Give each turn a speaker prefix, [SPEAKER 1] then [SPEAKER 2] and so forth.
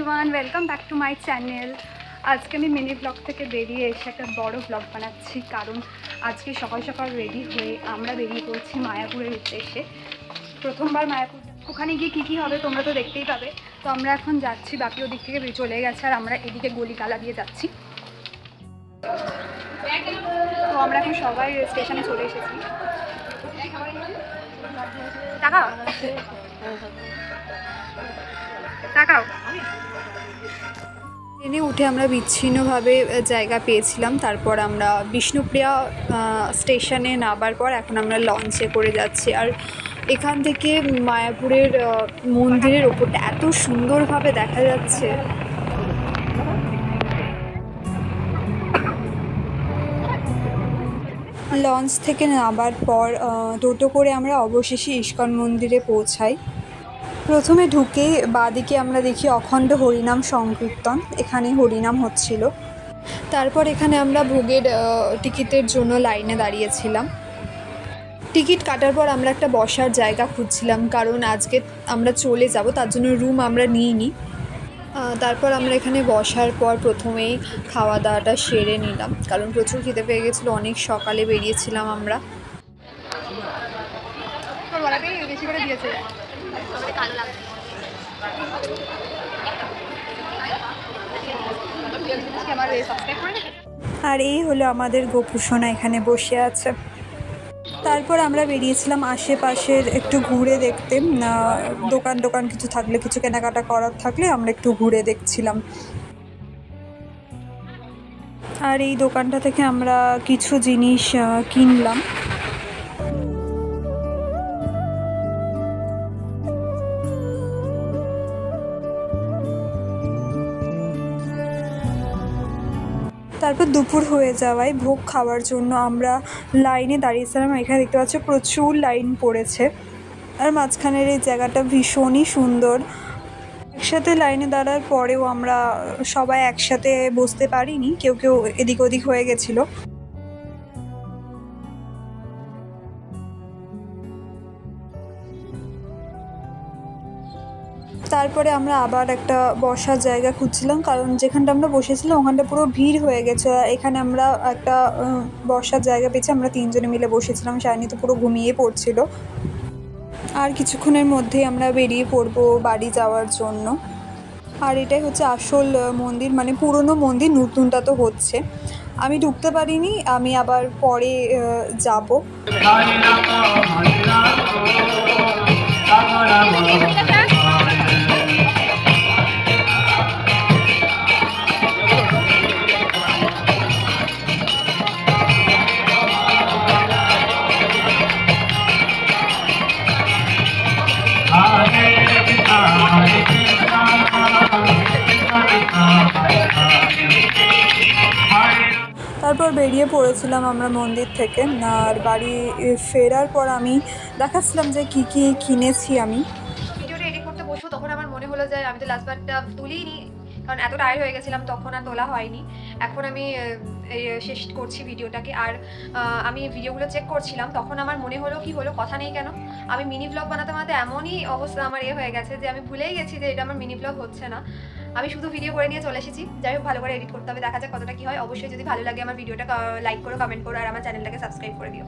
[SPEAKER 1] Everyone welcome back to my channel. आज के mini blog থেকে বেরিয়ে এসে একটা বড় ব্লগ বানাচ্ছি, কারণ আজকে সকাল সকাল রেডি হয়ে আমরা বেরিয়ে পড়ছি মায়াপুরের উদ্দেশ্যে। প্রথমবার মায়াপুর, ওখানে গিয়ে কী হবে তোমরা তো দেখতেই পাবে। তো আমরা এখন যাচ্ছি, বাকি ওদিক থেকে চলে গেছে আর আমরা এদিকে গলিগালা দিয়ে যাচ্ছি। তো আমরা এখন সবাই স্টেশনে চলে এসেছি। টাকাও টাকাও ট্রেনে উঠে আমরা বিচ্ছিন্নভাবে জায়গা পেয়েছিলাম। তারপর আমরা বিষ্ণুপ্রিয়া স্টেশনে নামার পর এখন আমরা লঞ্চে করে যাচ্ছি। আর এখান থেকে মায়াপুরের মন্দিরের ওপরটা এত সুন্দরভাবে দেখা যাচ্ছে। লঞ্চ থেকে নামার পর টোটো করে আমরা অবশেষে ইস্কন মন্দিরে পৌঁছাই। প্রথমে ঢুকে বাঁদিকে আমরা দেখি অখণ্ড হরিনাম সংকীর্তন, এখানে হরিনাম হচ্ছিল। তারপর এখানে আমরা ভোগের টিকিটের জন্য লাইনে দাঁড়িয়েছিলাম। টিকিট কাটার পর আমরা একটা বসার জায়গা খুঁজছিলাম, কারণ আজকে আমরা চলে যাব, তার জন্য রুম আমরা নিইনি। তারপর আমরা এখানে বসার পর প্রথমেই খাওয়া দাওয়াটা সেরে নিলাম, কারণ প্রচুর খিদে পেয়ে গেছিলো, অনেক সকালে বেরিয়েছিলাম আমরা। বেশি করে দিয়েছে আর এই হলো আমাদের গোপুসোনা এখানে বসে আছে। তারপর আমরা বেরিয়েছিলাম আশেপাশের একটু ঘুরে দেখতে, দোকান কিছু থাকলে, কিছু কেনাকাটা করার থাকলে আমরা একটু ঘুরে দেখছিলাম। আর এই দোকানটা থেকে আমরা কিছু জিনিস কিনলাম। তারপর দুপুর হয়ে যাওয়ায় ভোগ খাওয়ার জন্য আমরা লাইনে দাঁড়িয়েছিলাম। এখানে দেখতে পাচ্ছি প্রচুর লাইন পড়েছে, আর মাঝখানের এই জায়গাটা ভীষণই সুন্দর। একসাথে লাইনে দাঁড়ার পরেও আমরা সবাই একসাথে বসতে পারিনি, কেউ এদিক ওদিক হয়ে গেছিলো। তারপরে আমরা আবার একটা বসার জায়গা খুঁজছিলাম, কারণ যেখানটা আমরা বসেছিলাম ওখানটা পুরো ভিড় হয়ে গেছে। এখানে আমরা একটা বসার জায়গা পেয়েছি, আমরা তিনজনে মিলে বসেছিলাম। শাইনি তো পুরো ঘুমিয়ে পড়ছিল। আর কিছুক্ষণের মধ্যেই আমরা বেরিয়ে পড়বো বাড়ি যাওয়ার জন্য। আর এটাই হচ্ছে আসল মন্দির, মানে পুরনো মন্দির, নতুনটা তো হচ্ছে। আমি ঢুকতে পারিনি, আমি আবার পরে যাব। তারপর বেরিয়ে পড়েছিলাম আমরা মন্দির থেকে। আর বাড়ি ফেরার পর আমি দেখাচ্ছিলাম যে কি কি কিনেছি। আমি ভিডিওটা এডিট করতে বসবো, তখন আমার মনে হলো যে আমি তো লাস্ট বারটা তুলিনি, কারণ এত টায়ার্ড হয়ে গেছিলাম, তখন আর তোলা হয়নি। এখন আমি শেষ করছি ভিডিওটাকে। আর আমি ভিডিওগুলো চেক করছিলাম, তখন আমার মনে হলো কি হলো, কথা নেই কেন। আমি মিনি ব্লগ বানাতে এমনই অবস্থা আমার হয়ে গেছে যে আমি ভুলেই গেছি যে এটা আমার মিনি ব্লগ হচ্ছে না। আমি শুধু ভিডিও করে নিয়ে চলে এসেছি। যাই হোক, ভালো করে এডিট করতে হবে, দেখা যাক কতটা কী হয়। অবশ্যই যদি ভালো লাগে আমার ভিডিওটা লাইক করো, কমেন্ট করো, আর আমার চ্যানেলটাকে সাবস্ক্রাইব করে দিও।